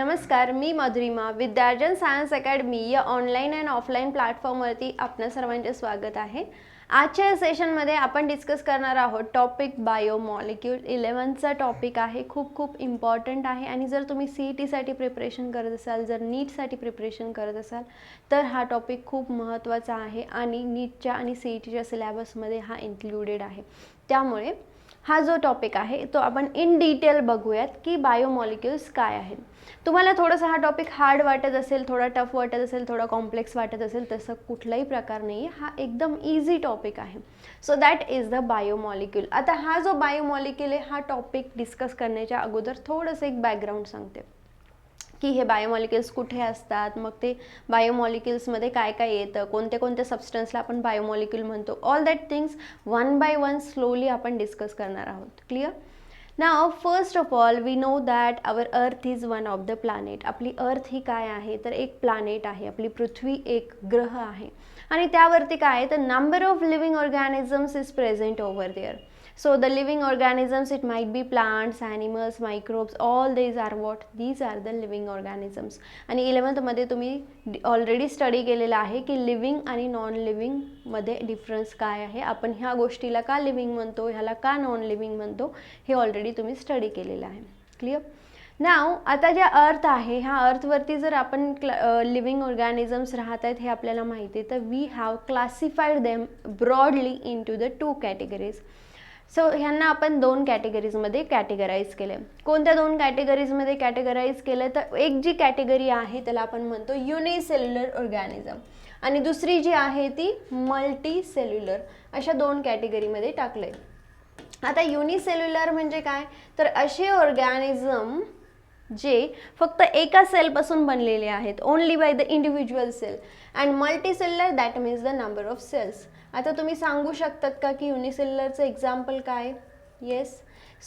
नमस्कार, मी मधुरिमा. विद्यार्जन science academy या online and offline प्लॅटफॉर्मवरती आपल्या सर्वांचे स्वागत आहे. आजच्या या सेशनमध्ये आपण डिस्कस करणार आहोत टॉपिक बायोमॉलिक्यूल. 11चा टॉपिक आहे, खूप इम्पॉर्टंट आहे. आणि जर तुम्ही CETसाठी प्रिपरेशन करत असाल, जर नीटसाठी प्रिपरेशन करत असाल तर हा टॉपिक खूप महत्त्वाचा आहे आणि नीटच्या आणि CETच्या सिलेबसमध्ये हा इन्क्लुडेड आहे. त्यामुळे हा जो टॉपिक आहे तो आपण इन डिटेल बघूयात की बायोमॉलिक्युल्स काय आहेत. तुम्हाला थोडासा हा टॉपिक हार्ड वाटत असेल, थोडा टफ वाटत असेल, थोडा कॉम्प्लेक्स वाटत असेल, तसं कुठलाही प्रकार नाही आहे. हा एकदम इझी टॉपिक आहे. So that is the biomolecule. आता हा जो बायोमॉलिक्यूल आहे हा टॉपिक डिस्कस करण्याच्या अगोदर थोडंसं एक बॅकग्राऊंड सांगते की हे बायोमॉलिक्युल्स कुठे असतात, मग ते बायोमॉलिक्युल्समध्ये काय काय येतं, कोणते कोणते सबस्टन्सला आपण बायोमॉलिक्यूल म्हणतो. All that things one by one slowly आपण डिस्कस करणार आहोत. Clear? Now first of all we know that our earth is one of the planet. आपली अर्थ ही काय आहे तर एक प्लॅनेट आहे. आपली पृथ्वी एक ग्रह आहे आणि त्यावरती काय आहे तर number of living organisms is present over there. So the living organisms, it might be plants, animals, microbes, all these are what? These are the living organisms. आणि 11th मध्ये तुम्ही ऑलरेडी स्टडी केलेला आहे की लिव्हिंग आणि non living मध्ये difference काय आहे, आपण ह्या गोष्टीला का लिव्हिंग म्हणतो, ह्याला का नॉन लिव्हिंग म्हणतो, हे ऑलरेडी तुम्ही स्टडी केलेलं आहे. क्लिअर? नाव आता जे अर्थ आहे ह्या अर्थवरती जर आपण लिव्हिंग ऑर्गॅनिझम्स राहत आहेत हे आपल्याला माहिती आहे. तर we have classified them broadly into the 2 categories. So ह्यांना आपण 2 कॅटेगरीजमध्ये कॅटेगराईज केले. कोणत्या 2 कॅटेगरीजमध्ये कॅटेगराईज केलं तर एक जी कॅटेगरी आहे त्याला आपण म्हणतो युनिसेल्युलर ऑर्गॅनिझम आणि दुसरी जी आहे ती मल्टी सेल्युलर. अशा 2 कॅटेगरीमध्ये टाकले. आता युनिसेल्युलर म्हणजे काय तर असे ऑर्गॅनिझम जे फक्त एका सेलपासून बनलेले आहेत, only by the individual cell. And multicellular that means the number of cells. आता तुम्ही सांगू शकतात का की युनिसेल्युलरचं एक्झाम्पल काय? येस.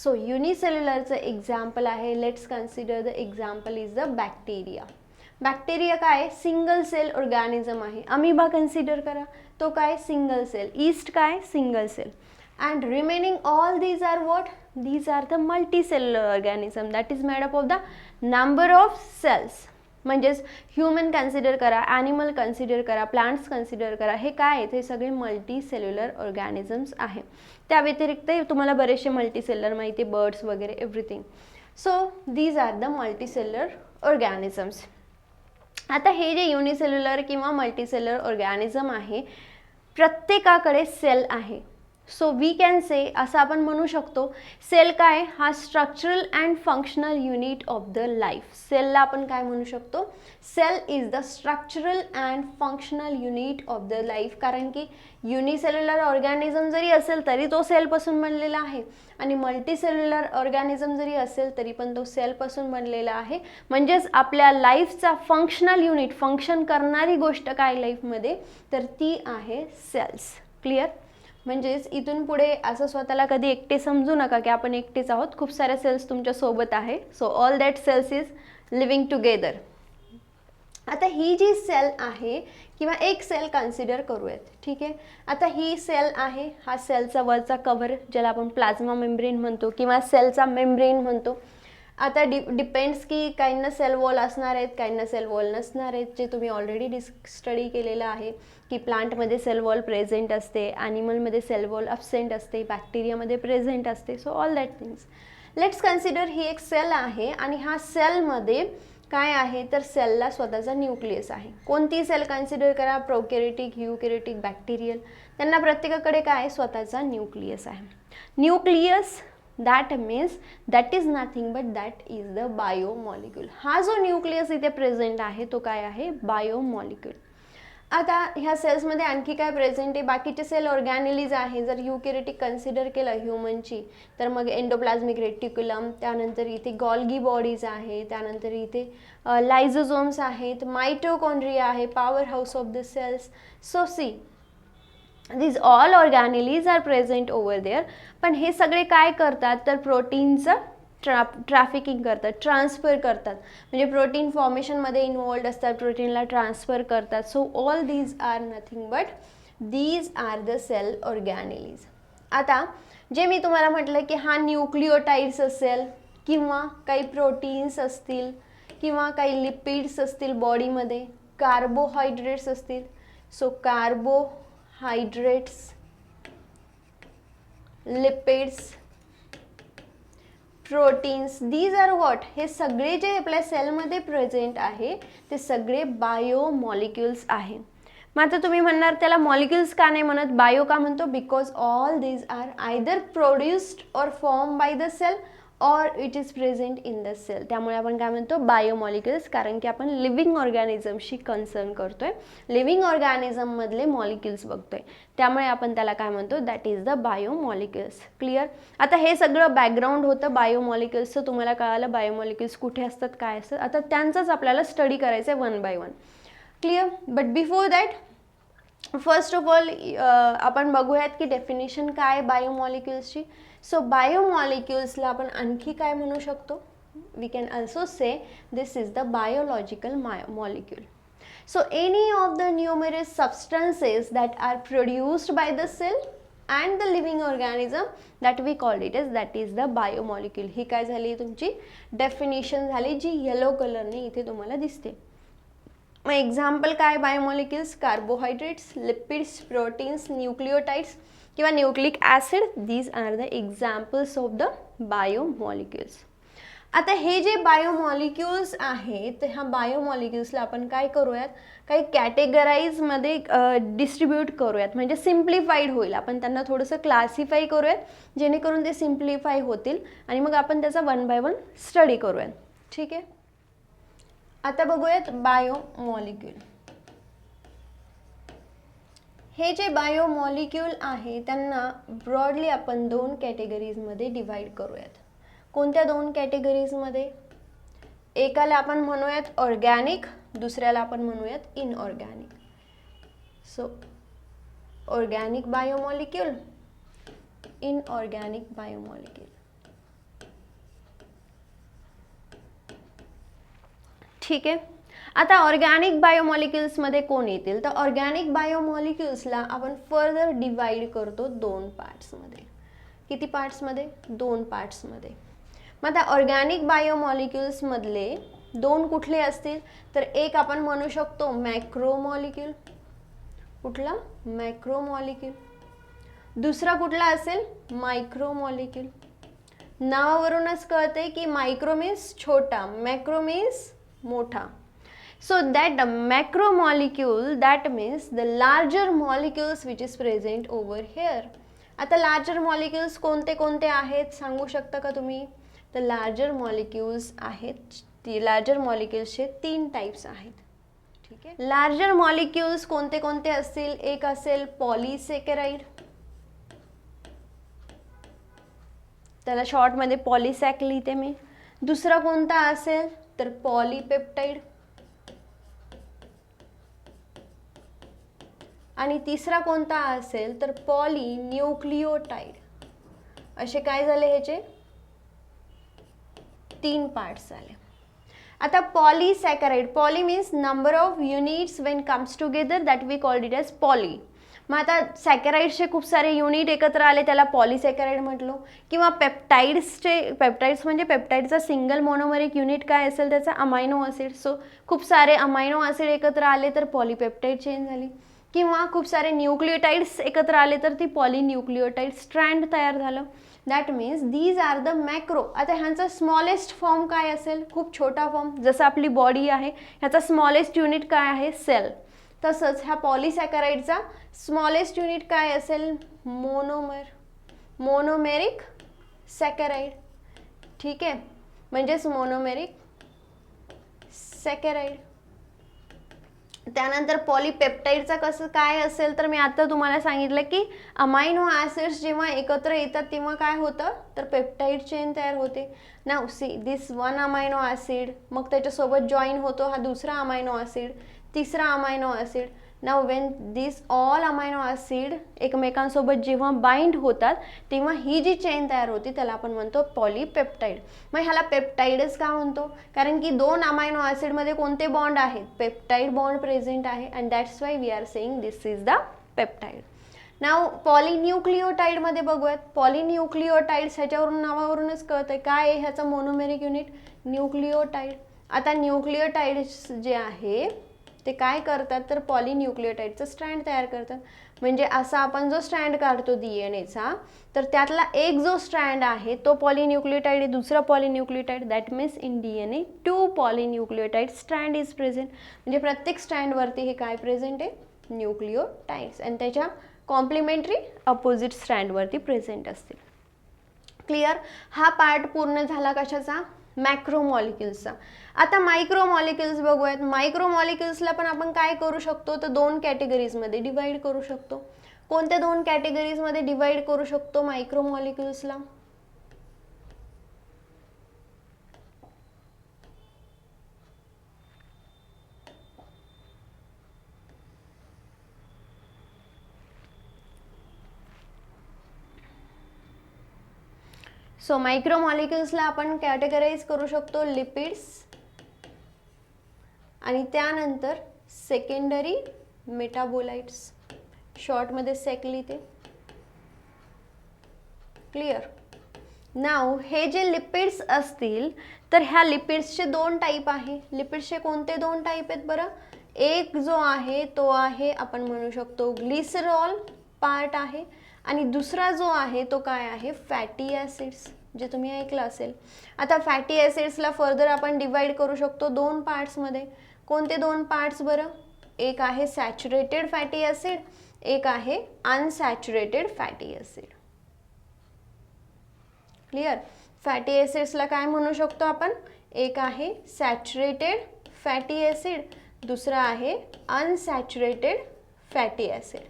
सो युनिसेल्युलरचं एक्झाम्पल आहे, let's consider the example is the bacteria. Bacteria काय सिंगल सेल ऑर्गॅनिझम आहे. अमिबा कन्सिडर करा, तो काय सिंगल सेल. ईस्ट काय single cell. And remaining all these are what? these are the multicellular organism that is made up of the number of cells. म्हणजेच human consider करा, animal consider करा, plants consider करा, हे काय आहेत हे सगळे मल्टी सेल्युलर ऑर्गॅनिझम्स आहे. त्या व्यतिरिक्त तुम्हाला बरेचसे मल्टीसेल्युलर माहिती आहे, बर्ड्स वगैरे everything. So these are the multicellular organisms. आता हे जे युनिसेल्युलर किंवा मल्टीसेल्युलर ऑर्गॅनिझम आहे प्रत्येकाकडे सेल आहे. सो वी कॅन से असं आपण म्हणू शकतो सेल काय हा structural and functional unit of the life. सेलला आपण काय म्हणू शकतो? Cell is the structural and functional unit of the life. कारण की युनिसेल्युलर ऑर्गॅनिझम जरी असेल तरी तो सेलपासून बनलेला आहे आणि मल्टीसेल्युलर ऑर्गॅनिझम जरी असेल तरी पण तो सेलपासून बनलेला आहे. म्हणजेच आपल्या लाईफचा फंक्शनल युनिट, फंक्शन करणारी गोष्ट काय लाईफमध्ये तर ती आहे सेल्स. क्लिअर? म्हणजेच इथून पुढे असं स्वतःला कधी एकटे समजू नका की आपण एकटेच आहोत, खूप साऱ्या सेल्स तुमच्या सोबत आहे. So all that cells is living together. आता ही जी सेल आहे किंवा एक सेल कन्सिडर करूयात. ठीक आहे, आता ही सेल आहे, हा सेलचा वरचा कव्हर ज्याला आपण प्लाझ्मा मेम्ब्रेन म्हणतो किंवा सेलचा मेम्ब्रेन म्हणतो. आता डिपेंड्स की काहींना सेल वॉल असणार आहेत, काहींना सेल वॉल नसणार आहेत, जे तुम्ही ऑलरेडी स्टडी केलेलं आहे की प्लांटमध्ये सेल वॉल प्रेझेंट असते, ॲनिमलमध्ये सेल वॉल अब्सेंट असते, बॅक्टेरियामध्ये प्रेझेंट असते. So all that things. Let's consider ही एक सेल आहे आणि ह्या सेलमध्ये काय आहे तर सेलला स्वतःचा न्यूक्लियस आहे. कोणती सेल कन्सिडर करा, प्रोकॅरियोटिक, युकॅरियोटिक, बॅक्टेरियल, त्यांना प्रत्येकाकडे काय स्वतःचा न्यूक्लियस आहे. Nucleus that means that is nothing but that is the biomolecule. हा जो न्यूक्लियस इथे प्रेझेंट आहे तो काय आहे बायोमॉलिक्यूल. आता ह्या सेल्समध्ये आणखी काय प्रेझेंट आहे, बाकीचे सेल ऑर्गॅनिलीज आहे. जर युकॅरियोटिक कन्सिडर केलं ह्युमनची तर मग एंडोप्लाझ्मिक रेटिक्युलम, त्यानंतर इथे गॉल्गी बॉडीज आहे, त्यानंतर इथे लायझोझोम्स आहेत, मायटोकॉन्ड्रिया आहे, powerhouse of the cells. So see these all organelles are present over there. पण हे सगळे काय करतात तर प्रोटीनचं ट्रॅफिकिंग करतात, ट्रान्सफर करतात. म्हणजे प्रोटीन फॉर्मेशनमध्ये इन्वॉल्ड असतात, प्रोटीनला ट्रान्सफर करतात. So all these are nothing but these are the cell organelles. आता जे मी तुम्हाला म्हटलं की हा न्यूक्लिओटाइड्स असेल किंवा काही प्रोटीन्स असतील किंवा काही लिपिड्स असतील बॉडीमध्ये, कार्बोहायड्रेट्स असतील. So carbohydrates, lipids, proteins, these are what, हे सगळे जे आपल्या सेलमध्ये प्रेझेंट आहे ते सगळे बायोमॉलिक्युल्स आहे. मग आता तुम्ही म्हणणार त्याला मॉलिक्युल्स का नाही म्हणत, बायो का म्हणतो, because all these are either produced or form by the cell or it is present in the cell. त्यामुळे आपण काय म्हणतो बायोमॉलिक्युल्स, कारण की आपण लिव्हिंग ऑर्गॅनिझमशी कन्सर्न करतोय, लिव्हिंग ऑर्गॅनिझममधले मॉलिक्युल्स बघतोय, त्यामुळे आपण त्याला काय म्हणतो, that is the biomolecules. Clear. आता हे सगळं बॅकग्राऊंड होतं बायोमॉलिक्युल्सचं, तुम्हाला कळालं बायोमॉलिक्युल्स कुठे असतात, काय असतात. आता त्यांचाच आपल्याला स्टडी करायचं आहे one by one. Clear. But before that first of all आपण बघूयात की डेफिनेशन काय बायोमॉलिक्युल्सची. सो बायोमॉलिक्युल्सला आपण आणखी काय म्हणू शकतो, we can also say this is the biological molecule. So any of the numerous substances that are produced by the cell and the living organism that we called it as, that is the biomolecule. ही काय झाली तुमची definition झाली, जी yellow कलरने इथे तुम्हाला दिसते. मग example काय biomolecules, carbohydrates, lipids, proteins, nucleotides किंवा nucleic acid, these are the examples of the biomolecules. आता हे जे बायोमॉलिक्युल्स आहेत, तर ह्या बायोमॉलिक्युल्सला आपण काय करूयात, काही कॅटेगराईजमध्ये डिस्ट्रीब्यूट करूयात, म्हणजे सिम्प्लिफाईड होईल. आपण त्यांना थोडंसं क्लासिफाय करूयात, जेणेकरून ते सिम्प्लिफाय होतील आणि मग आपण त्याचा वन बाय वन स्टडी करूयात. ठीक आहे. आता बघूयात बायोमॉलिक्यूल. हे जे बायोमॉलिक्यूल आहे त्यांना ब्रॉडली आपण दोन कॅटेगरीजमध्ये डिवाइड करूयात. कोणत्या दोन कॅटेगरीजमध्ये, एकाला आपण म्हणूयात ऑर्गॅनिक, दुसऱ्याला आपण म्हणूयात inorganic. So organic biomolecule, inorganic biomolecule. ठीक आहे. आता ऑर्गॅनिक बायोमॉलिक्युल्समध्ये कोण येतील, तर ऑर्गॅनिक बायोमॉलिक्युल्सला आपण फर्दर डिवाइड करतो दोन पार्ट्समध्ये. किती पार्ट्समध्ये, दोन पार्ट्समध्ये. मग आता ऑर्गॅनिक बायोमॉलिक्युल्समधले दोन कुठले असतील, तर एक आपण म्हणू शकतो मॅक्रोमॉलिक्यूल. कुठला, मॅक्रोमॉलिक्यूल. दुसरा कुठला असेल, मायक्रोमॉलिक्यूल. नावावरूनच कळते की मायक्रो मीन्स छोटा, मॅक्रो मीन्स मोठा. So that the macromolecule, that means the larger molecules which is present over here. आता larger molecules कोणते कोणते आहेत सांगू शकता का तुम्ही, तर larger molecules आहेत, ती larger molecules चे तीन टाइप्स आहेत. ठीक आहे. larger molecules कोणते कोणते असतील, एक असेल पॉलीसॅकराइड, त्याला शॉर्ट मध्ये पॉलीसॅक लिहिते मी. दुसरा कोणता असेल तर पॉलीपेप्टाइड, आणि तिसरा कोणता असेल तर पॉलीन्यूक्लियोटाइड. असे काय झाले ह्याचे तीन पार्ट्स झाले. आता polysaccharide, poly means number of units when comes together, that we called it as poly. मग आता सॅकराइड्सचे खूप सारे युनिट एकत्र आले, त्याला पॉलीसॅकराइड म्हटलो. किंवा पेप्टाइड्सचे, पेप्टाइड्स म्हणजे पेप्टाइडचा सिंगल मोनोमरिक युनिट काय असेल त्याचा अमायनो ॲसिड. सो खूप सारे अमायनो ॲसिड एकत्र आले तर पॉलीपेप्टाइड चेन झाली. किंवा खूप सारे न्यूक्लियोटाइड्स एकत्र आले तर ती पॉलीन्यूक्लियोटाइड स्ट्रँड तयार झालं. That means these are the macro. आता ह्यांचा स्मॉलेस्ट फॉर्म काय असेल, खूप छोटा फॉर्म, जसं आपली बॉडी आहे ह्याचा स्मॉलेस्ट युनिट काय आहे, सेल. तसंच ह्या पॉलीसॅकराइडचा स्मॉलेस्ट युनिट काय असेल, मोनोमर, मोनोमेरिक सॅकराइड. ठीक आहे, म्हणजेच मोनोमेरिक सॅकराइड. त्यानंतर पॉलीपेप्टाइडचा कसं काय असेल, तर मी आता तुम्हाला सांगितलं की अमायनो ॲसिड्स जेव्हा एकत्र येतात तेव्हा काय होतं, तर पेप्टाइड चेन तयार होते. Now see this one amino acid, मग त्याच्यासोबत जॉईन होतो हा दुसरा अमायनो ॲसिड, तिसरा amino acid. Now when this all amino acid एकमेकांसोबत जेव्हा बाइंड होतात तेव्हा ही जी चेन तयार होती त्याला आपण म्हणतो पॉलीपेप्टाइड. मग ह्याला पेप्टाइडच का म्हणतो, कारण की दोन अमायनो ॲसिडमध्ये कोणते बॉन्ड आहेत, पेप्टाइड बॉन्ड प्रेझेंट आहे, and that's why we are saying this is the peptide. Now पॉलीन्यूक्लियोटाइडमध्ये बघूयात. पॉलीन्यूक्लियोटाइड्स ह्याच्यावरून नावावरूनच कळतंय काय आहे, ह्याचा मोनोमेरिक युनिट न्यूक्लियोटाइड. आता न्यूक्लियोटाइड्स जे आहे ते काय करतात तर पॉलिन्यूक्लियोटाइडचं स्ट्रँड तयार करतात. म्हणजे असा आपण जो स्ट्रँड काढतो डीएनएचा, तर त्यातला एक जो स्ट्रँड आहे तो पॉलिन्यूक्लियोटाइड आहे, दुसरा polynucleotide. That means in DNA 2 polynucleotide strand is present. म्हणजे प्रत्येक स्ट्रँडवरती हे काय प्रेझेंट आहे, न्यूक्लियोटाइड्स, आणि त्याच्या कॉम्प्लिमेंटरी अपोजिट स्ट्रँडवरती प्रेझेंट असतील. क्लिअर. हा पार्ट पूर्ण झाला कशाचा, मॅक्रोमॉलिक्युल्सचा. आता मायक्रोमॉलिक्युल्स बघूयात. मायक्रोमॉलिक्युल्सला पण आपण काय करू शकतो तर 2 कॅटेगरीजमध्ये डिवाइड करू शकतो. कोणत्या 2 कॅटेगरीजमध्ये डिवाइड करू शकतो मायक्रोमॉलिक्युल्सला? सो मायक्रोमॉलिक्युल्सला आपण कॅटेगराइज करू शकतो लिपिड्स आणि त्यानंतर सेकंडरी मेटाबोलाइट्स, शॉर्टमध्ये सेक लिहिते. क्लिअर. नाव हे जे लिपिड्स असतील तर ह्या लिपिड्सचे 2 टाईप आहे. लिपिड्सचे कोणते 2 टाईप आहेत बरं? एक जो आहे तो आहे आपण म्हणू शकतो ग्लिसरॉल पार्ट आहे, आणि दुसरा जो आहे तो काय आहे, फॅटी ॲसिड्स, जे तुम्ही ऐकलं असेल. आता फॅटी ॲसिड्सला फर्दर आपण डिवाइड करू शकतो 2 पार्ट्समध्ये. कोणते 2 पार्ट्स बरं? एक आहे सॅच्युरेटेड फॅटी ॲसिड, एक आहे unsaturated fatty acid. Clear. Fatty ॲसिड्सला काय म्हणू शकतो आपण? एक आहे सॅच्युरेटेड फॅटी ॲसिड, दुसरा आहे अनसॅच्युरेटेड फॅटी ॲसिड.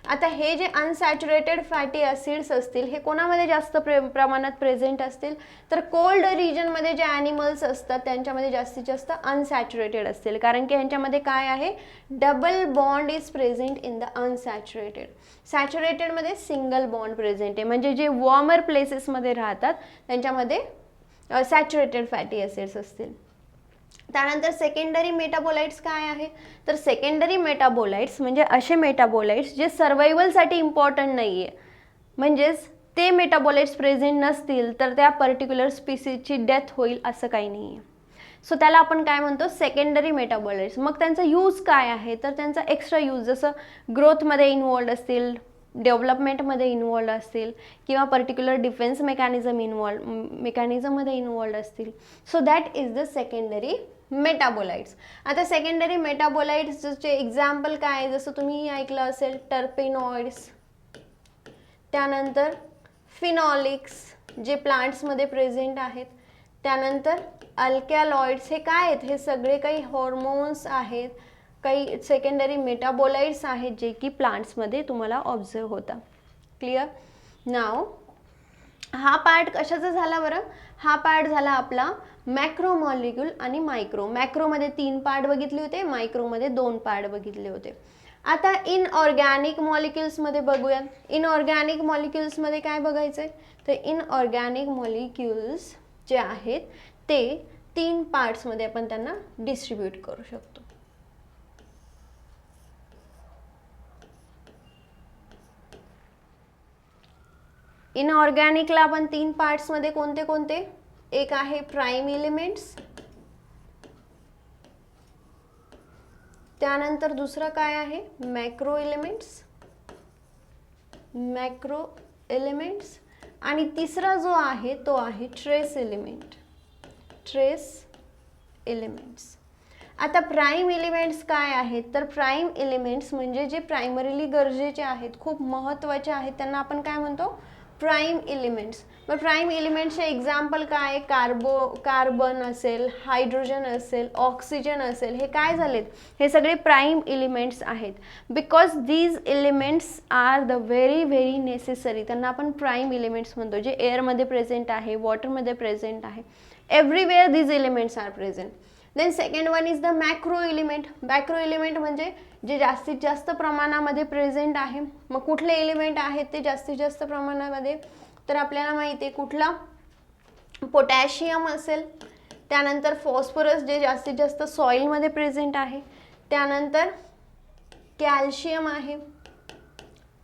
आता हे जे अनसॅच्युरेटेड फॅटी ॲसिड्स असतील हे कोणामध्ये जास्त प्रमाणात प्रेझेंट असतील तर कोल्ड रिजनमध्ये जे ॲनिमल्स असतात त्यांच्यामध्ये जास्तीत जास्त अनसॅच्युरेटेड असतील, कारण की ह्यांच्यामध्ये काय आहे, double bond is present in the unsaturated. सॅच्युरेटेडमध्ये सिंगल बॉन्ड प्रेझेंट आहे, म्हणजे जे वॉर्मर प्लेसेसमध्ये राहतात त्यांच्यामध्ये सॅच्युरेटेड फॅटी ॲसिड्स असतील. त्यानंतर सेकंडरी मेटाबोलाइट्स काय आहे तर सेकंडरी मेटाबोलाइट्स म्हणजे असे मेटाबोलाइट्स जे सर्वायवलसाठी इम्पॉर्टंट नाही आहे, म्हणजेच ते मेटाबोलाइट्स प्रेझेंट नसतील तर त्या पर्टिक्युलर स्पीसीजची डेथ होईल असं काही नाही आहे. सो त्याला आपण काय म्हणतो, सेकंडरी मेटाबोलाइट्स. मग त्यांचा यूज काय आहे तर त्यांचा एक्स्ट्रा यूज, जसं ग्रोथमध्ये इन्वॉल्ड असतील, डेव्हलपमेंटमध्ये इन्वॉल्ड असतील, किंवा पर्टिक्युलर डिफेन्स मेकॅनिझममध्ये इन्वॉल्ड असतील. So that is the secondary metabolites. आता सेकंडरी मेटाबोलाइट्सचे एक्झाम्पल काय आहे, जसं तुम्ही ऐकलं असेल टर्पेनॉइड्स, त्यानंतर फिनॉलिक्स जे प्लांट्समध्ये प्रेझेंट आहेत, त्यानंतर अल्कॅलॉइड्स. हे काय आहेत, हे सगळे काही हॉर्मोन्स आहेत, काही सेकंडरी मेटाबोलाइट्स आहेत जे की प्लांट्समध्ये तुम्हाला ऑब्झर्व होता. क्लिअर. नाव हा पार्ट कशाचा झाला बरं? हा पार्ट झाला आपला मॅक्रोमॉलिक्यूल आणि मायक्रो. मॅक्रोमध्ये 3 पार्ट बघितले होते, मायक्रोमध्ये 2 पार्ट बघितले होते. आता इनऑर्गॅनिक मॉलिक्युल्समध्ये बघूयात. इनऑर्गॅनिक मॉलिक्युल्समध्ये काय बघायचं आहे तर इनऑर्गॅनिक मॉलिक्युल्स जे आहेत ते 3 पार्ट्समध्ये आपण त्यांना डिस्ट्रीब्यूट करू शकतो. इनऑर्गॅनिकला आपण 3 पार्ट्समध्ये कोणते कोणते? एक आहे प्राइम एलिमेंट्स, त्यानंतर दुसरा काय आहे मॅक्रो एलिमेंट्स, आणि तिसरा जो आहे तो आहे ट्रेस एलिमेंट्स. आता प्राइम एलिमेंट्स काय आहेत तर प्राइम एलिमेंट्स म्हणजे जे प्रायमरीली गरजेचे आहेत, खूप महत्त्वाचे आहेत, त्यांना आपण काय म्हणतो, प्राइम एलिमेंट्स. मग प्राइम एलिमेंट्सचे एक्झाम्पल काय, कार्बन असेल, हायड्रोजन असेल, ऑक्सिजन असेल, हे काय झालेत, हे सगळे प्राइम एलिमेंट्स आहेत. Because these elements are the very necessary. त्यांना आपण प्राइम एलिमेंट्स म्हणतो, जे एअरमध्ये प्रेझेंट आहे, वॉटरमध्ये प्रेझेंट आहे, everywhere these elements are present. Then second one is the macro element. Macro element म्हणजे जे जास्तीत जास्त प्रमाणामध्ये प्रेझेंट आहे. मग कुठले एलिमेंट आहेत ते जास्तीत जास्त प्रमाणामध्ये तर आपल्याला माहिती आहे कुठला, पोटॅशियम असेल, त्यानंतर फॉस्फरस जे जास्तीत जास्त सॉइलमध्ये प्रेझेंट आहे, त्यानंतर कॅल्शियम आहे,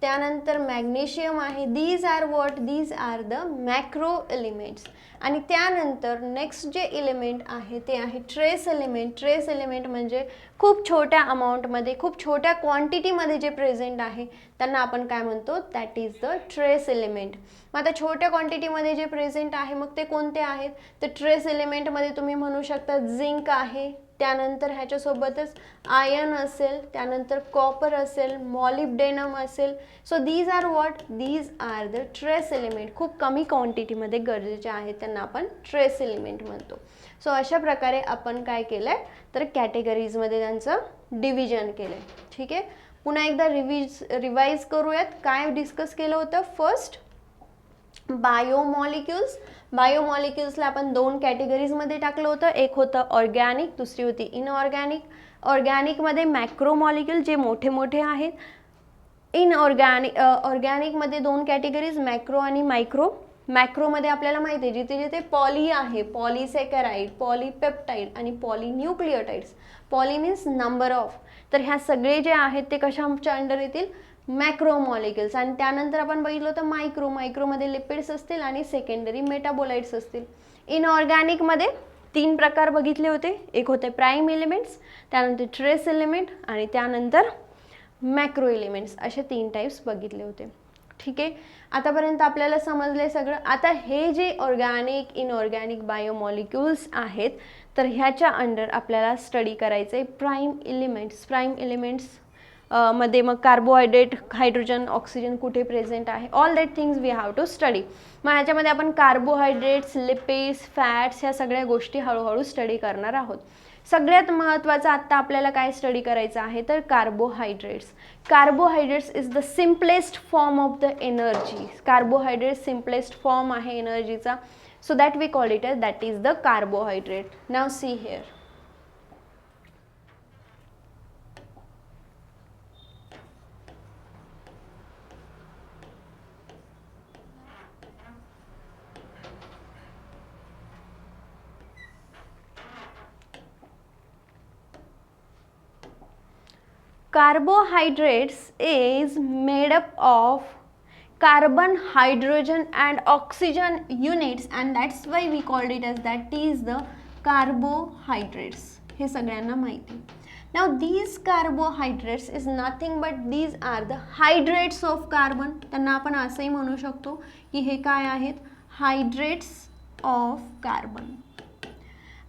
त्यानंतर मॅग्नेशियम आहे. These are what, these are the macro elements. आणि त्यानंतर नेक्स्ट जे एलिमेंट आहे ते आहे ट्रेस एलिमेंट. ट्रेस एलिमेंट म्हणजे खूप छोट्या अमाऊंटमध्ये, खूप छोट्या क्वांटिटीमध्ये जे प्रेझेंट आहे त्यांना आपण काय म्हणतो, that is the trace element. मग आता छोट्या क्वांटिटीमध्ये जे प्रेझेंट आहे मग ते कोणते आहेत, तर ट्रेस एलिमेंटमध्ये तुम्ही म्हणू शकता झिंक आहे, त्यानंतर ह्याच्यासोबतच आयर्न असेल, त्यानंतर कॉपर असेल, मॉलिब्डेनम असेल. So these are what, these are the trace element. खूप कमी क्वांटिटीमध्ये गरजेचे आहेत त्यांना आपण ट्रेस एलिमेंट म्हणतो. सो अशा प्रकारे आपण काय केलं आहे तर कॅटेगरीजमध्ये त्यांचं डिव्हिजन केलं आहे. ठीक आहे, पुन्हा एकदा रिवाइज करूयात. काय डिस्कस केलं होतं, फर्स्ट बायोमॉलिक्युल्स. बायोमॉलिक्युल्सला आपण दोन कॅटेगरीजमध्ये टाकलं होतं. एक होतं ऑर्गॅनिक, दुसरी होती इनऑर्गॅनिक. ऑर्गॅनिकमध्ये मॅक्रोमॉलिक्युल जे मोठे मोठे आहेत. ऑर्गॅनिकमध्ये दोन कॅटेगरीज, मॅक्रो आणि मायक्रो. मॅक्रोमध्ये आपल्याला माहिती आहे जिथे जिथे पॉली आहे, पॉलीसेकराइड, पॉलीपेप्टाइड आणि polynucleotides. Poly means number of. तर ह्या सगळे जे आहेत ते कशाच्या अंडर येतील, मॅक्रोमॉलिक्युल्स. आणि त्यानंतर आपण बघितलं होतं मायक्रो. मायक्रोमध्ये लिपिड्स असतील आणि सेकंडरी मेटाबोलाइट्स असतील. इनऑर्गॅनिकमध्ये तीन प्रकार बघितले होते. एक होते प्राईम एलिमेंट्स, त्यानंतर ट्रेस एलिमेंट आणि त्यानंतर मॅक्रो एलिमेंट्स. असे तीन टाइप्स बघितले होते. ठीक आहे, आतापर्यंत आपल्याला समजले सगळं. आता हे जे ऑर्गॅनिक, इनऑर्गॅनिक बायोमॉलिक्युल्स आहेत तर ह्याच्या अंडर आपल्याला स्टडी करायचं आहे प्राईम एलिमेंट्स. प्राईम एलिमेंट्स मध्ये मग कार्बोहायड्रेट, हायड्रोजन, ऑक्सिजन कुठे प्रेझेंट आहे, all that things we have to study. मग ह्याच्यामध्ये आपण कार्बोहायड्रेट्स, लिपिड्स, फॅट्स ह्या सगळ्या गोष्टी हळूहळू स्टडी करणार आहोत. सगळ्यात महत्त्वाचं आत्ता आपल्याला काय स्टडी करायचं आहे तर carbohydrates. Carbohydrates is the simplest form of the energy. Carbohydrate simplest form आहे एनर्जीचा. So that we call it as that is the carbohydrate. Now see here. Carbohydrates is made up of carbon, hydrogen and oxygen units and that's why we called it as that is the carbohydrates. हे सगळ्यांना माहिती. Now these carbohydrates is nothing but these are the hydrates of carbon. त्यांना आपण असंही म्हणू शकतो की हे काय आहेत, हायड्रेट्स ऑफ कार्बन.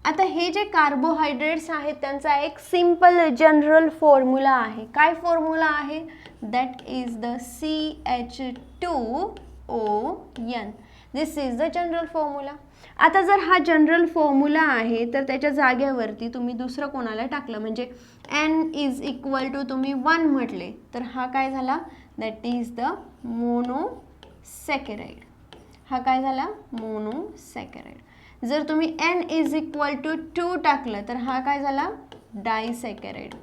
आता हे जे कार्बोहायड्रेट्स आहेत त्यांचा एक सिंपल जनरल फॉर्म्युला आहे. काय फॉर्म्युला आहे, that is the CH2ON. This is the general formula. आता जर हा जनरल फॉर्म्युला आहे तर त्याच्या जागेवरती तुम्ही दुसरं कोणाला टाकलं म्हणजे N इज इक्वल टू तुम्ही 1 म्हटले तर हा काय झाला, दॅट इज द मोनोसॅकराइड. हा काय झाला, मोनोसॅकराइड. जर तुम्ही N इज इक्वल टू 2 टाकलं तर हा काय झाला, disaccharide.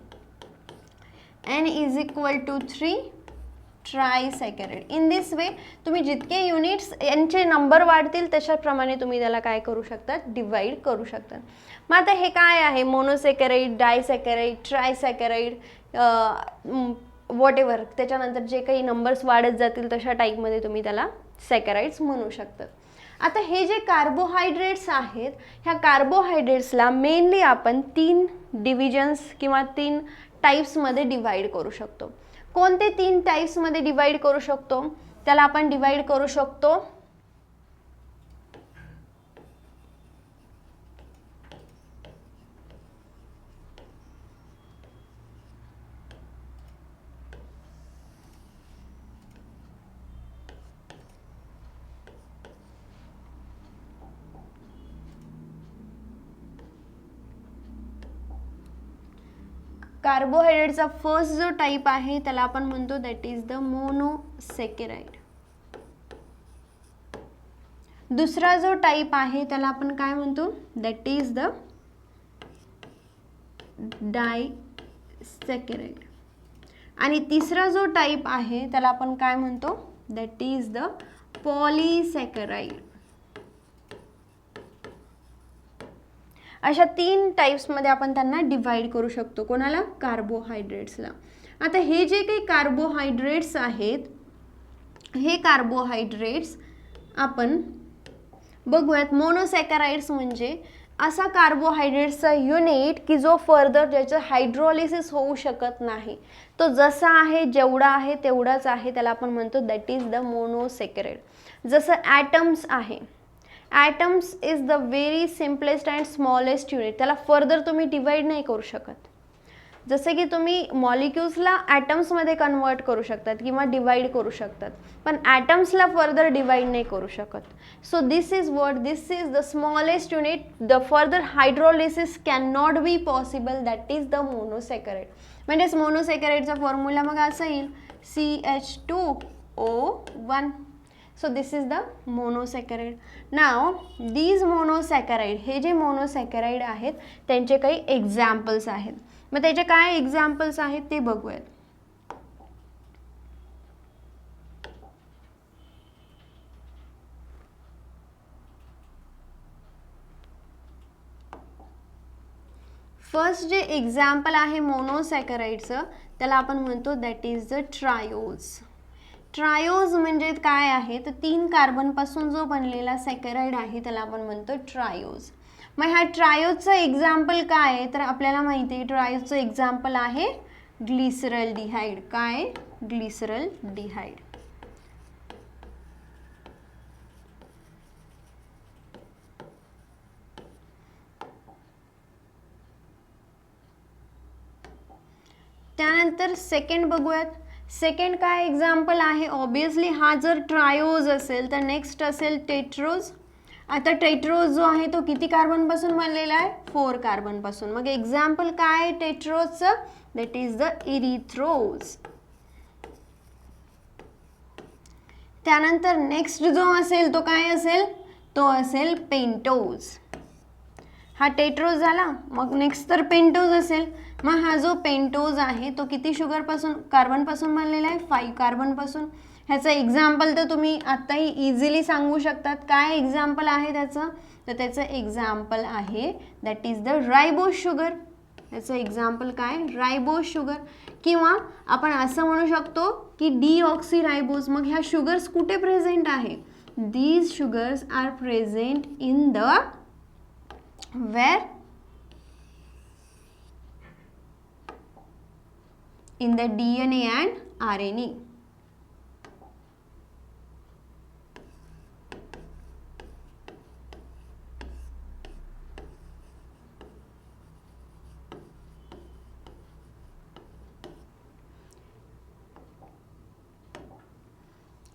N is equal to 3, trisaccharide. In this way तुम्ही जितके युनिट्स यांचे नंबर वाढतील तशाप्रमाणे तुम्ही त्याला काय करू शकता, डिवाइड करू शकता. मग आता हे काय आहे, मोनोसॅकराइड, डायसॅकराइड, ट्रायसॅकराइड, व्हॉट एव्हर, त्याच्यानंतर जे काही नंबर्स वाढत जातील तशा टाईपमध्ये तुम्ही त्याला सॅकराइड्स म्हणू शकता. आता हे जे कार्बोहायड्रेट्स आहेत ह्या कार्बोहायड्रेट्सला मेनली आपण 3 डिव्हिजन्स किंवा 3 टाइप्समध्ये डिवाइड करू शकतो. कोणते 3 टाइप्समध्ये डिवाइड करू शकतो, त्याला आपण डिवाइड करू शकतो कार्बोहायड्रेटचा फर्स्ट जो टाइप आहे त्याला आपण म्हणतो दॅट इज द मोनोसॅकराइड. दुसरा जो टाइप आहे त्याला आपण काय म्हणतो, दॅट इज द डायसॅकराइड. आणि तिसरा जो टाइप आहे त्याला आपण काय म्हणतो, दॅट इज द पॉलीसॅकराइड. अशा 3 टाइप्समध्ये आपण त्यांना डिवाइड करू शकतो. कोणाला, कार्बोहायड्रेट्सला. आता हे जे काही कार्बोहायड्रेट्स आहेत हे कार्बोहायड्रेट्स आपण बघूयात. मोनोसॅकराइड्स म्हणजे असा कार्बोहायड्रेट्सचा युनिट की जो फर्दर ज्याचं हायड्रोलिसिस होऊ शकत नाही, तो जसा आहे जेवढा आहे तेवढाच आहे, त्याला आपण म्हणतो दॅट इज द मोनोसॅकराइड. जसं ॲटम्स आहे, atoms is the very simplest and smallest unit, त्याला फर्दर तुम्ही डिवाइड नाही करू शकत. जसे की तुम्ही मॉलिक्युल्सला ॲटम्समध्ये कन्वर्ट करू शकतात किंवा डिवाइड करू शकतात, पण ॲटम्सला फर्दर डिवाइड नाही करू शकत. So this is the smallest unit, the further hydrolysis can not be possible, that is the monosaccharide. म्हणजेच मोनोसॅकराइडचा फॉर्म्युला मग असा येईल CH2O1. So this is the monosaccharide. Now these monosaccharide, हे जे मोनोसॅकराइड आहेत त्यांचे काही एक्झाम्पल्स आहेत. मग त्याचे काय एक्झाम्पल्स आहेत ते बघूयात. फर्स्ट जे एक्झाम्पल आहे मोनोसॅकराइडचं त्याला आपण म्हणतो that is the triose. Triose म्हणजे काय आहे तर 3 कार्बनपासून जो बनलेला सॅकराइड आहे त्याला आपण म्हणतो ट्रायोज. मग ह्या ट्रायोजचं एक्झाम्पल काय आहे तर आपल्याला माहिती आहे ट्रायोजचं एक्झाम्पल आहे ग्लिसरॉल्डिहाइड. काय? ग्लिसरॉल्डिहाइड. त्यानंतर सेकंड बघूयात. सेकंड काय एक्झाम्पल आहे, ऑब्वियसली हा जर ट्रायोज असेल तर नेक्स्ट असेल टेट्रोज. आता टेट्रोज जो आहे तो किती कार्बनपासून बनलेला आहे, 4 कार्बनपासून. मग एक्झाम्पल काय आहे टेट्रोजचं, दॅट इज द इरिथ्रोज. त्यानंतर नेक्स्ट जो असेल तो काय असेल, तो असेल पेंटोज. हा टेट्रोज झाला, मग नेक्स्ट तर पेंटोज असेल. मग हा जो पेंटोज आहे तो किती शुगरपासून कार्बनपासून बनलेला आहे, 5 कार्बनपासून. ह्याचं एक्झाम्पल तर तुम्ही आत्ताही इझिली सांगू शकतात. काय एक्झाम्पल आहे त्याचं, तर त्याचं एक्झाम्पल आहे दॅट इज द रायबोज शुगर. याचं एक्झाम्पल काय, रायबोज शुगर. किंवा आपण असं म्हणू शकतो की डीऑक्सीरायबोज. मग ह्या शुगर्स कुठे प्रेझेंट आहे, these sugars are present in the where in the DNA and RNA.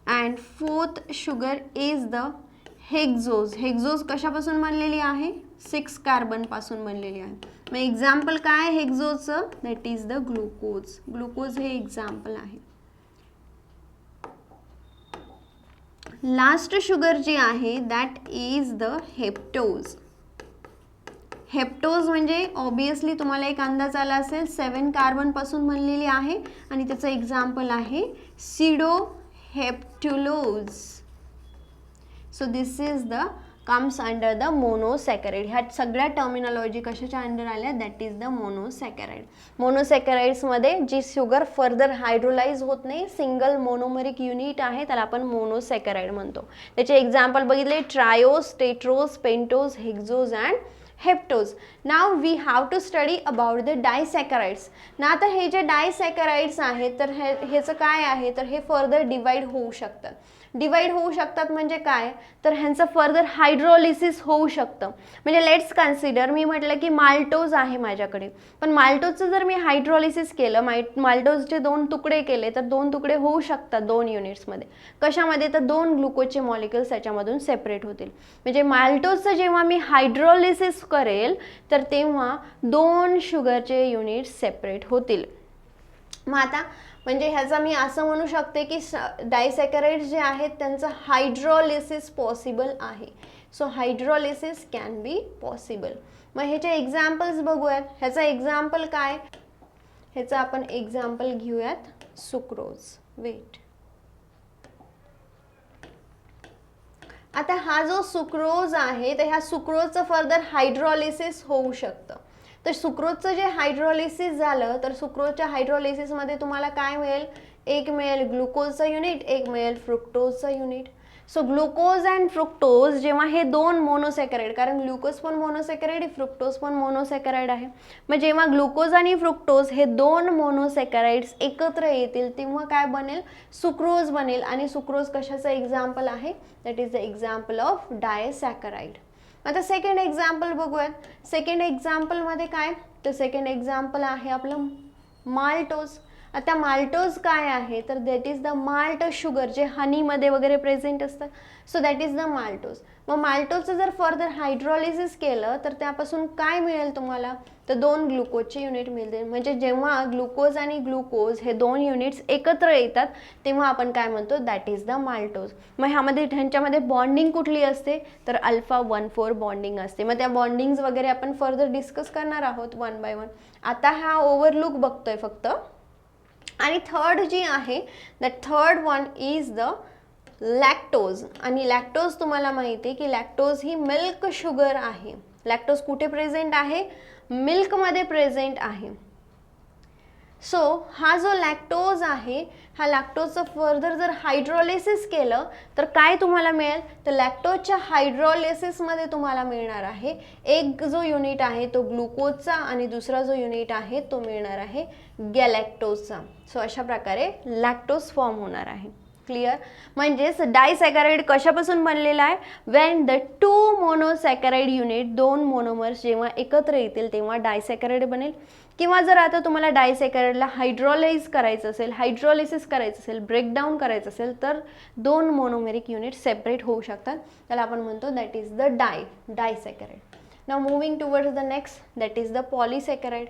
and fourth sugar is the हेक्झोज. हेक्झोज कशापासून बनलेली आहे, 6 कार्बनपासून बनलेली आहे. मग एक्झाम्पल काय हेक्झोजचं, that is the glucose. Glucose हे एक्झाम्पल आहे. लास्ट शुगर जी आहे that is the heptose. Heptose म्हणजे ऑब्वियसली तुम्हाला एक अंदाज आला असेल 7 कार्बनपासून बनलेली आहे आणि त्याचं एक्झाम्पल आहे sedoheptulose. So this is the comes under the monosaccharide. ह्या सगळ्या टर्मिनॉलॉजी कशाच्या अंडर आल्या, दॅट इज द मोनोसॅकराइड. मोनोसॅकराइड्समध्ये जी शुगर फर्दर हायड्रोलाइज होत नाही, सिंगल मोनोमरिक युनिट आहे, त्याला आपण मोनोसॅकराइड म्हणतो. त्याचे एक्झाम्पल बघितले triose, tetrose, pentose, hexose and heptose. Now we have to study about the disaccharides. ना आता हे जे डायसॅकराइड्स आहेत तर ह्याचं काय आहे तर हे फर्दर डिवाइड होऊ शकतात. डिवाइड होऊ शकतात म्हणजे काय तर ह्यांचं फर्दर हायड्रोलिसिस होऊ शकतं. म्हणजे लेट्स कन्सिडर मी म्हटलं की माल्टोज आहे माझ्याकडे, पण माल्टोजचं जर मी हायड्रोलिसिस केलं, माल्टोजचे 2 तुकडे केले तर 2 तुकडे होऊ शकतात 2 युनिट्समध्ये. कशामध्ये तर 2 ग्लुकोजचे मॉलिक्युल्स त्याच्यामधून सेपरेट होतील. म्हणजे माल्टोजचं जेव्हा मी हायड्रोलिसिस करेल तर तेव्हा 2 शुगरचे युनिट्स सेपरेट होतील. मग आता म्हणजे ह्याचा मी असं म्हणू शकते की डायसॅकराइड्स जे आहेत त्यांचं हायड्रोलिसिस पॉसिबल आहे. So hydrolysis can be possible. मग ह्याचे एक्झाम्पल्स बघूयात. ह्याचा एक्झाम्पल काय, ह्याचं आपण एक्झाम्पल घेऊयात सुक्रोज. वेट, आता हा जो सुक्रोज आहे तर ह्या सुक्रोजचं फर्दर हायड्रोलिसिस होऊ शकतं. तर सुक्रोजचं जे हायड्रोलिसिस झालं तर सुक्रोजच्या हायड्रोलिसिसमध्ये तुम्हाला काय मिळेल एक मिळेल ग्लुकोजचा युनिट, एक मिळेल फ्रुक्टोजचा unit. So glucose and fructose जेव्हा हे दोन मोनोसॅकराइड, कारण ग्लुकोज पण मोनोसॅकराइड आहे, फ्रुक्टोज पण मोनोसॅकराइड आहे, मग जेव्हा ग्लुकोज आणि फ्रुक्टोज हे दोन मोनोसॅकराइड्स एकत्र येतील तेव्हा काय बनेल, सुक्रोज बनेल. आणि सुक्रोज कशाचं एक्झाम्पल आहे, that is the example of disaccharide. आता सेकंड एक्झाम्पल बघूयात. सेकंड एक्झाम्पलमध्ये काय, तर सेकंड एक्झाम्पल आहे आपलं माल्टोज. आता माल्टोज काय आहे, तर that is the malt sugar, जे हनीमध्ये वगैरे प्रेझेंट असतं. So that is the maltose. मग माल्टोजचं जर फर्दर हायड्रॉलिसिस केलं तर त्यापासून काय मिळेल तुम्हाला, तर दोन ग्लुकोजचे युनिट मिळतील. म्हणजे जेव्हा ग्लुकोज आणि ग्लुकोज हे दोन युनिट्स एकत्र येतात तेव्हा आपण काय म्हणतो, दॅट इज द माल्टोज. मग ह्याच्यामध्ये बॉन्डिंग कुठली असते, तर अल्फा 1,4 बॉन्डिंग असते. मग त्या बॉन्डिंग्स वगैरे आपण फर्दर डिस्कस करणार आहोत वन बाय वन. आता हा ओव्हरलुक बघतोय फक्त. आणि थर्ड जी आहे, the third one is the lactose. आणि लॅक्टोज तुम्हाला माहिती आहे की लॅक्टोज ही मिल्क शुगर आहे. लॅक्टोज कुठे प्रेझेंट आहे, मिल्कमध्ये प्रेझेंट आहे. सो हा जो लॅक्टोज आहे, हा लॅक्टोजचं फर्दर जर हायड्रॉलिसिस केलं तर काय तुम्हाला मिळेल, तर लॅक्टोजच्या हायड्रॉलिसिसमध्ये तुम्हाला मिळणार आहे एक जो युनिट आहे तो ग्लुकोजचा आणि दुसरा जो युनिट आहे तो मिळणार आहे गॅलॅक्टोजचा. सो अशा प्रकारे लॅक्टोज फॉर्म होणार आहे. क्लिअर. म्हणजेच डायसॅकराइड कशापासून बनलेला आहे, वेन द टू मोनोसॅकराइड युनिट, दोन मोनोमर्स जेव्हा एकत्र येतील तेव्हा डायसॅकराइड बनेल. किंवा जर आता तुम्हाला डायसॅकराइडला हायड्रॉलाइज करायचं असेल, हायड्रॉलिसिस करायचं असेल, ब्रेकडाऊन करायचं असेल तर दोन मोनोमेरिक युनिट सेपरेट होऊ शकतात. त्याला आपण म्हणतो that is the disaccharide. Now moving towards the next, that is the polysaccharide.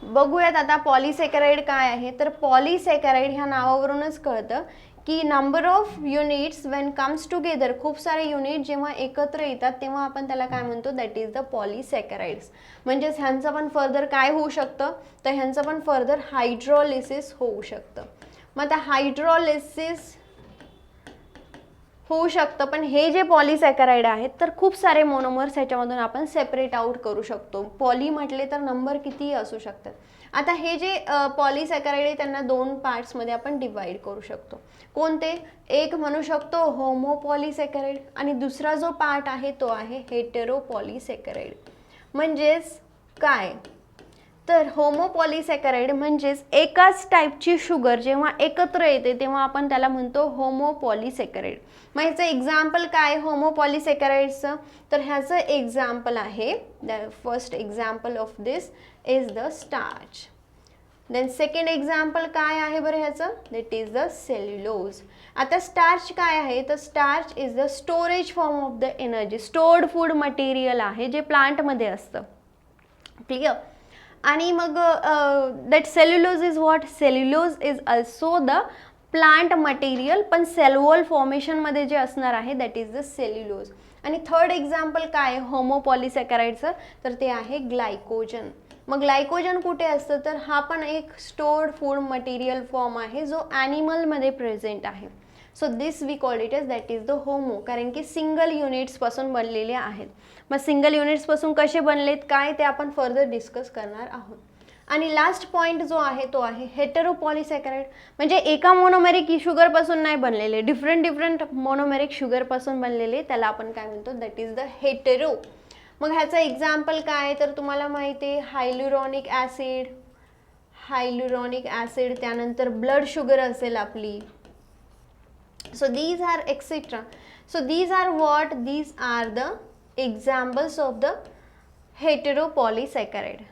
बघूयात आता पॉलिसॅकराइड काय आहे. तर पॉलिसॅकराइड ह्या नावावरूनच कळतं की number of units when comes together, खूप सारे युनिट जेव्हा एकत्र येतात तेव्हा आपण त्याला काय म्हणतो, दॅट इज द पॉलिसॅकराइड्स. म्हणजेच ह्यांचं पण फर्दर काय होऊ शकतं, तर ह्यांचं पण फर्दर हायड्रॉलिसिस होऊ शकतं. मग आता हायड्रॉलिसिस होऊ शकतं, पण हे जे पॉलिसॅकराइड आहेत तर खूप सारे मोनोमर्स ह्याच्यामधून आपण सेपरेट आउट करू शकतो. पॉली म्हटले तर नंबर कितीही असू शकतात. आता हे जे पॉलिसॅकराइड आहे त्यांना दोन पार्ट्समध्ये आपण डिवाइड करू शकतो. कोणते, एक म्हणू शकतो होमोपॉलिसॅकराइड आणि दुसरा जो पार्ट आहे तो आहे हेटेरोपॉलिसॅकराइड. म्हणजेच काय, तर होमोपॉलिसॅकराइड म्हणजेच एकाच टाईपची शुगर जेव्हा एकत्र येते तेव्हा आपण त्याला म्हणतो होमोपॉलिसॅकराइड. मग ह्याचं एक्झाम्पल काय होमोपॉलिसॅकराइडचं, तर ह्याचं एक्झाम्पल आहे, the first example of this is the starch. Then second example काय आहे बरं ह्याचं, दॅट इज द सेल्युलोज. आता स्टार्च काय आहे, तर starch is the storage form of the energy. Stored food material आहे जे प्लांटमध्ये असतं. क्लिअर. आणि मग that cellulose is what, cellulose is also the plant material, पण सेल वॉल फॉर्मेशनमध्ये जे असणार आहे दॅट इज द सेल्युलोज. आणि थर्ड एक्झाम्पल काय होमोपॉलिसॅकराइडचं, तर ते आहे ग्लायकोजन. मग ग्लायकोजन कुठे असतं, तर हा पण एक स्टोर्ड फूड मटेरियल फॉर्म आहे जो ॲनिमलमध्ये प्रेझेंट आहे. So this we call it as that is the homo, कारण की सिंगल युनिट्सपासून बनलेले आहेत. मग सिंगल युनिट्सपासून कसे बनलेत काय ते आपण फर्दर डिस्कस करणार आहोत. आणि लास्ट पॉईंट जो आहे तो आहे हेटेरोपॉलिसॅकराइड. म्हणजे एका मोनोमेरिक शुगरपासून नाही बनलेले, डिफरंट मोनोमेरिक शुगरपासून बनलेले, त्याला आपण काय म्हणतो, दॅट इज द हेटेरो. मग ह्याचं एक्झाम्पल काय, तर तुम्हाला माहिती आहे हायल्युरॉनिक ॲसिड, त्यानंतर ब्लड शुगर असेल आपली. So these are etc. So these are what? These are the examples of the heteropolysaccharide.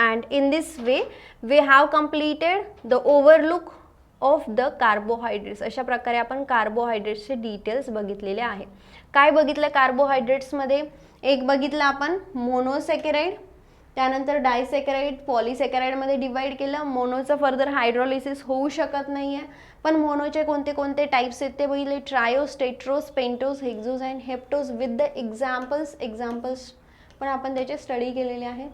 And in this way we have completed the overlook of the carbohydrates. अशा प्रकारे आपण कार्बोहायड्रेट्सचे डिटेल्स बघितलेले आहे. काय बघितलं कार्बोहायड्रेट्समध्ये, एक बघितलं आपण मोनोसॅकराइड, त्यानंतर डायसॅकराइड, पॉलिसॅकराइडमध्ये डिवाइड केलं. मोनोचं फर्दर हायड्रॉलिसिस होऊ शकत नाही आहे, पण मोनोचे कोणते कोणते टाईप्स आहेत ते बघितले, triose, tetrose, pentose, hexose and heptose with the examples पण आपण त्याचे स्टडी केलेले आहे.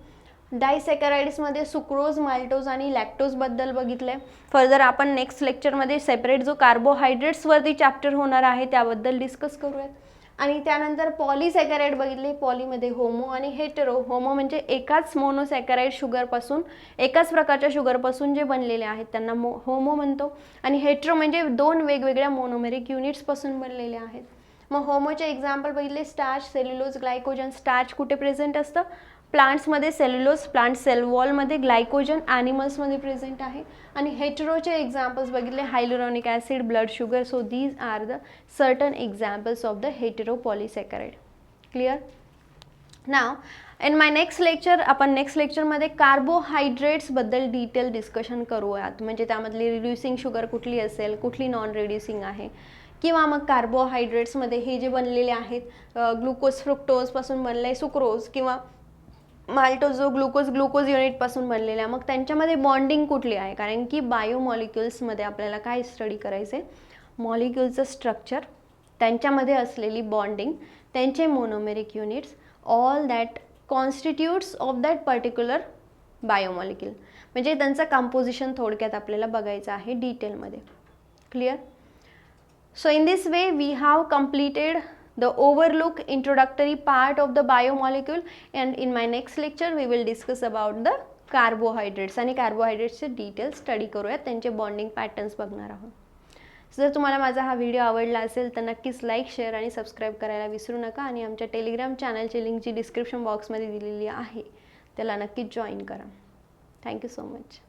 डायसॅकराइड्समध्ये सुक्रोज, माल्टोज आणि लॅक्टोजबद्दल बघितलं. फर्दर आपण नेक्स्ट लेक्चरमध्ये सेपरेट जो कार्बोहायड्रेट्सवरती चॅप्टर होणार आहे त्याबद्दल डिस्कस करूयात. आणि त्यानंतर पॉलीसॅकराइड बघितले, पॉलीमध्ये होमो आणि हेटेरो. होमो म्हणजे एकाच मोनोसॅकराइड शुगरपासून, एकाच प्रकारच्या शुगरपासून जे बनलेले आहेत त्यांना होमो म्हणतो. आणि हेटेरो म्हणजे दोन वेगवेगळ्या मोनोमेरिक युनिट्सपासून बनलेले आहेत. मग होमोचे एक्झाम्पल बघितले, स्टार्च, सेल्युलोज, ग्लायकोजन. स्टार्च कुठे प्रेझेंट असतं? प्लांट्समध्ये सेल्युलोज, प्लांट सेल वॉलमध्ये. ग्लायकोजन ॲनिमल्समध्ये प्रेझेंट आहे. आणि हेटेरोचे एक्झाम्पल्स बघितले, hyaluronic acid, blood sugar. So these are the certain examples of the hetero polysaccharide. Clear? Now in my next lecture, आपण नेक्स्ट लेक्चरमध्ये कार्बोहायड्रेट्सबद्दल डिटेल डिस्कशन करूयात. म्हणजे त्यामधली रिड्युसिंग शुगर कुठली असेल, कुठली नॉन रिड्युसिंग आहे, किंवा मग कार्बोहायड्रेट्समध्ये हे जे बनलेले आहेत ग्लुकोज फ्रुक्टोजपासून बनलं आहे सुक्रोज, किंवा माल्टोज जो ग्लुकोज युनिटपासून बनलेला आहे, मग त्यांच्यामध्ये बॉन्डिंग कुठली आहे. कारण की बायोमॉलिक्युल्समध्ये आपल्याला काय स्टडी करायचं आहे? मॉलिक्युलचं स्ट्रक्चर, त्यांच्यामध्ये असलेली बॉन्डिंग, त्यांचे monomeric units, all that constitutes of that particular biomolecule. म्हणजे त्यांचं कंपोजिशन थोडक्यात आपल्याला बघायचं आहे डिटेलमध्ये. Clear? So in this way we have completed the overlook introductory part of the biomolecule, and in my next lecture we will discuss about the carbohydrates आणि कार्बोहायड्रेट्सचे detail study करूयात, त्यांचे बॉन्डिंग पॅटर्न्स बघणार आहोत. जर तुम्हाला माझा हा व्हिडिओ आवडला असेल तर नक्कीच लाईक, शेअर आणि सबस्क्राईब करायला विसरू नका. आणि आमच्या टेलिग्राम चॅनलची लिंक जी डिस्क्रिप्शन बॉक्समध्ये दिलेली आहे त्याला नक्कीच जॉईन करा. Thank you so much.